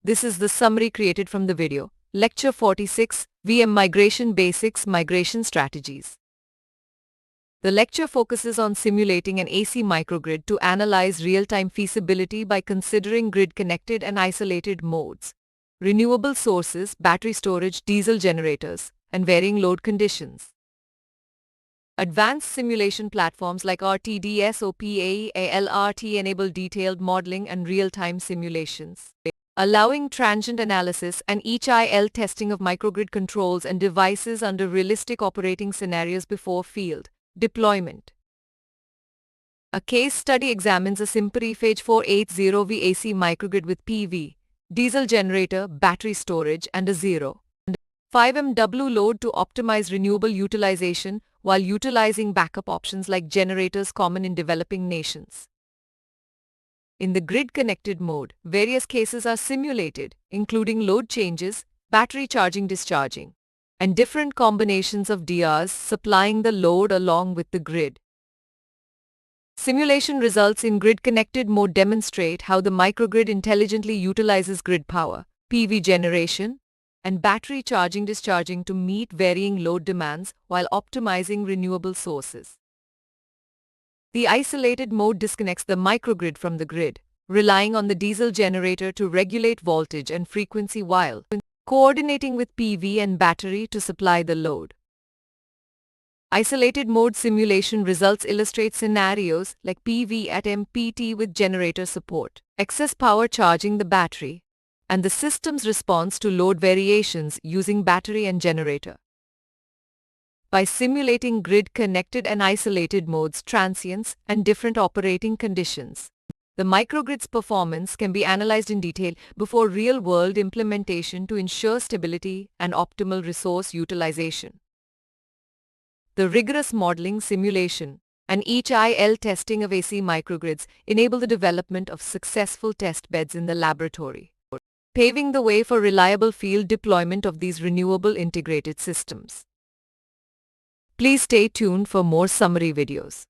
This is the summary created from the video. Lecture 46, VM Migration Basics, Migration Strategies. The lecture focuses on simulating an AC microgrid to analyze real-time feasibility by considering grid-connected and isolated modes, renewable sources, battery storage, diesel generators, and varying load conditions. Advanced simulation platforms like RTDS, LRT enable detailed modeling and real-time simulations, allowing transient analysis and HIL testing of microgrid controls and devices under realistic operating scenarios before field deployment. A case study examines a Simpri 480V AC microgrid with PV, diesel generator, battery storage, and a 0.5 MW load to optimize renewable utilization while utilizing backup options like generators common in developing nations. In the grid-connected mode, various cases are simulated, including load changes, battery charging-discharging, and different combinations of DRs supplying the load along with the grid. Simulation results in grid-connected mode demonstrate how the microgrid intelligently utilizes grid power, PV generation, and battery charging-discharging to meet varying load demands while optimizing renewable sources. The isolated mode disconnects the microgrid from the grid, relying on the diesel generator to regulate voltage and frequency while coordinating with PV and battery to supply the load. Isolated mode simulation results illustrate scenarios like PV at MPT with generator support, excess power charging the battery, and the system's response to load variations using battery and generator. By simulating grid-connected and isolated modes, transients, and different operating conditions, the microgrid's performance can be analyzed in detail before real-world implementation to ensure stability and optimal resource utilization. The rigorous modeling, simulation, and HIL testing of AC microgrids enable the development of successful test beds in the laboratory, paving the way for reliable field deployment of these renewable integrated systems. Please stay tuned for more summary videos.